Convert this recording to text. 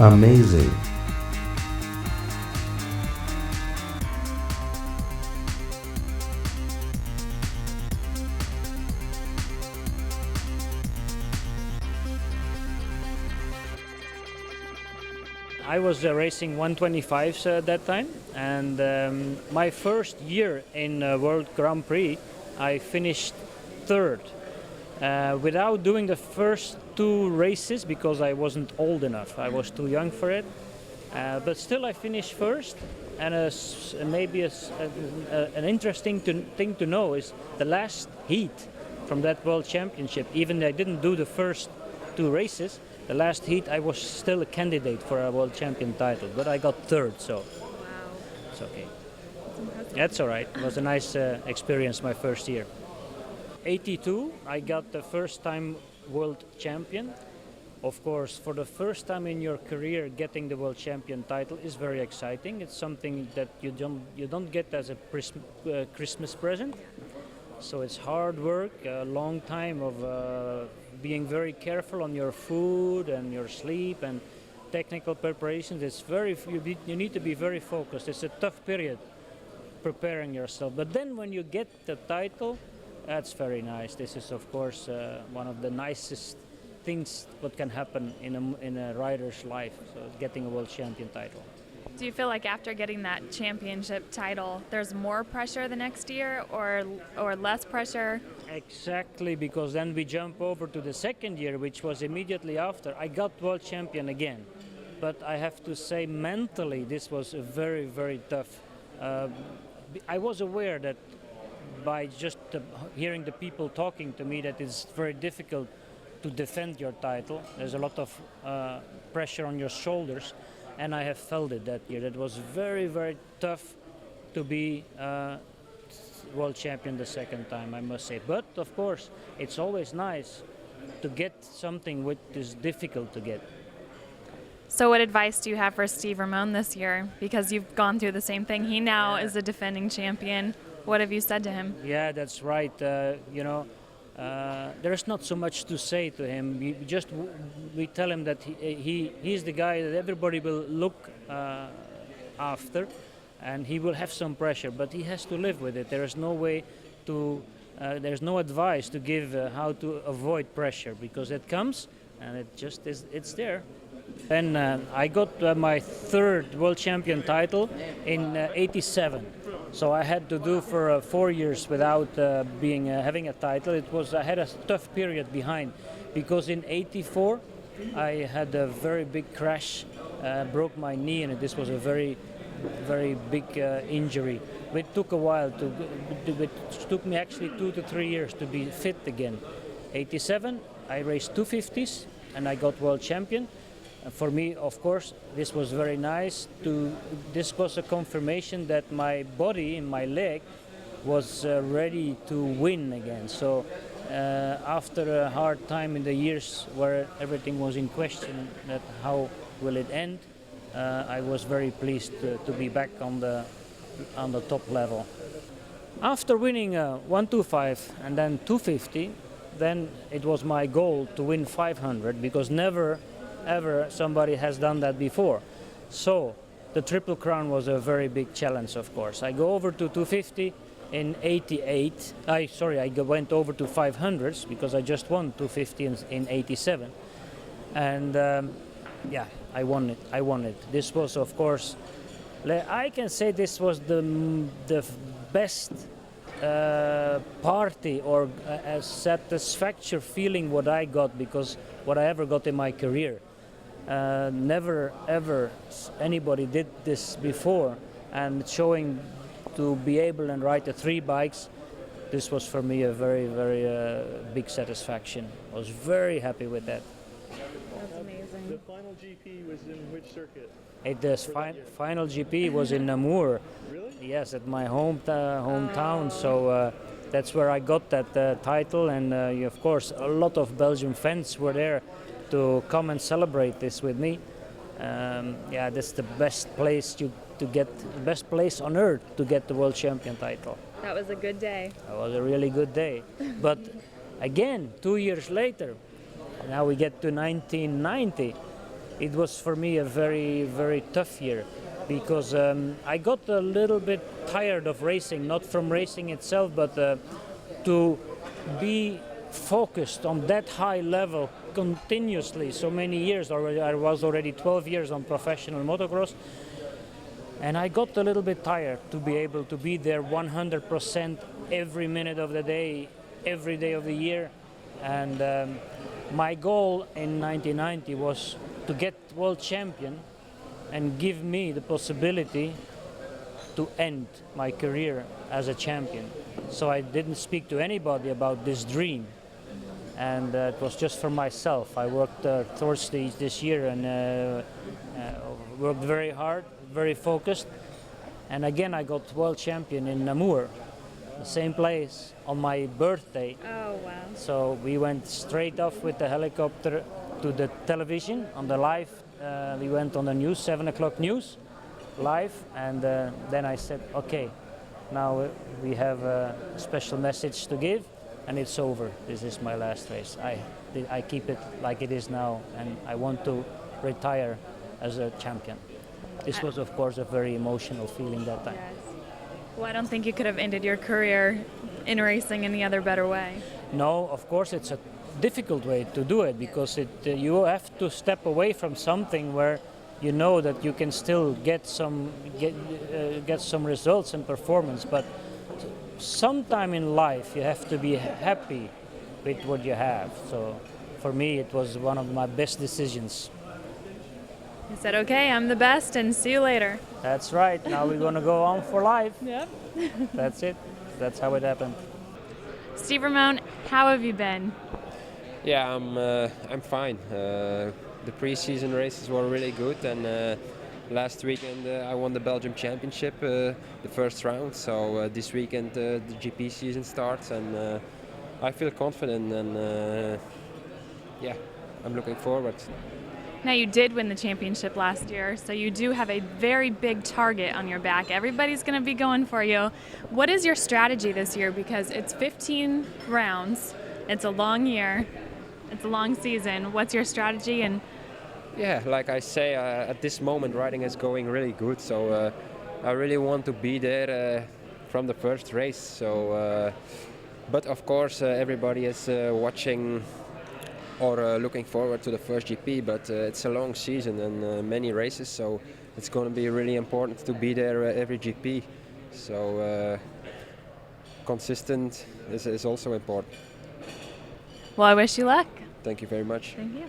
Amazing. I was racing 125s at that time, and my first year in World Grand Prix, I finished third. Without doing the first two races because I wasn't old enough. I was too young for it. But still I finished first. And maybe an interesting thing to know is the last heat from that World Championship, even though I didn't do the first two races, the last heat I was still a candidate for a World Champion title. But I got third, so Wow. it's okay. That's impressive. That's all right. It was a nice experience my first year. 82, I got the first time world champion. Of course, for the first time in your career, getting the world champion title is very exciting. It's something that you don't get as a Christmas present. So it's hard work, a long time of being very careful on your food and your sleep and technical preparations. It's you need to be very focused. It's a tough period preparing yourself. But then when you get the title, that's very nice. This is, of course, one of the nicest things what can happen in a rider's life, so getting a world champion title. Do you feel like after getting that championship title, there's more pressure the next year or less pressure? Exactly, because then we jump over to the second year, which was immediately after. I got world champion again. But I have to say mentally this was a very, very tough. I was aware that by just hearing the people talking to me that it's very difficult to defend your title. There's a lot of pressure on your shoulders, and I have felt it that year. It was very, very tough to be world champion the second time, I must say. But of course, it's always nice to get something which is difficult to get. So what advice do you have for Steve Ramon this year? Because you've gone through the same thing. He now is a defending champion. What have you said to him? Yeah, that's right. There's not so much to say to him. We tell him that he's the guy that everybody will look after, and he will have some pressure, but he has to live with it. There is no way to. There's no advice to give how to avoid pressure, because it comes and it just is. It's there. Then I got my third world champion title in '87. So I had to do for 4 years without having a title. I had a tough period behind, because in '84 I had a very big crash, broke my knee, and this was a very, very big injury. It took a while it took me actually 2 to 3 years to be fit again. '87 I raced 250s and I got world champion. For me, of course, this was very nice. This was a confirmation that my body and my leg was ready to win again. So after a hard time in the years where everything was in question, that how will it end, I was very pleased to be back on the top level. After winning 125 and then 250, then it was my goal to win 500, because never ever somebody has done that before. So the Triple Crown was a very big challenge, of course. I go over to 250 in '88. I went over to 500s because I just won 250 in '87. And I won it. This was, of course, I can say this was the best party or a satisfaction feeling what I got, because what I ever got in my career. Never ever anybody did this before, and showing to be able and ride the 3 bikes, this was for me a very, very big satisfaction. I was very happy with that. That's amazing. The final GP was in which circuit? Final GP was in Namur. Really? Yes, at my hometown. So that's where I got that title, and of course a lot of Belgian fans were there to come and celebrate this with me. That's the best place the best place on earth to get the world champion title. That was a good day. It was a really good day. But again, 2 years later, now we get to 1990. it was for me a very, very tough year because I got a little bit tired of racing, not from racing itself, but to be focused on that high level continuously so many years already. I was already 12 years on professional motocross, and I got a little bit tired to be able to be there 100% every minute of the day, every day of the year. And my goal in 1990 was to get world champion and give me the possibility to end my career as a champion. So I didn't speak to anybody about this dream, and it was just for myself. I worked towards this year and worked very hard, very focused, and again I got world champion in Namur, the same place, on my birthday. Oh, wow. So we went straight off with the helicopter to the television on the live. We went on the news, 7 o'clock news, live, and then I said, okay, now we have a special message to give, and it's over. This is my last race. I keep it like it is now, and I want to retire as a champion. This was, of course, a very emotional feeling that time. Yes. Well, I don't think you could have ended your career in racing any other better way. No, of course, it's a difficult way to do it because you have to step away from something where you know that you can still get some results and performance, but sometime in life you have to be happy with what you have. So for me, it was one of my best decisions. You said, okay, I'm the best, and see you later. That's right. Now we're going to go on for life. Yep. That's it. That's how it happened. Steve Ramon, how have you been? Yeah, I'm fine. The pre-season races were really good, and last weekend I won the Belgium Championship, the first round. So this weekend the GP season starts, and I feel confident, and yeah, I'm looking forward. Now, you did win the championship last year, so you do have a very big target on your back. Everybody's going to be going for you. What is your strategy this year? Because it's 15 rounds, it's a long year, it's a long season. What's your strategy? And yeah, like I say, at this moment riding is going really good, so I really want to be there from the first race. So, but of course everybody is watching or looking forward to the first GP, but it's a long season and many races, so it's going to be really important to be there every GP. So consistent is also important. well, I wish you luck. Thank you very much. Thank you.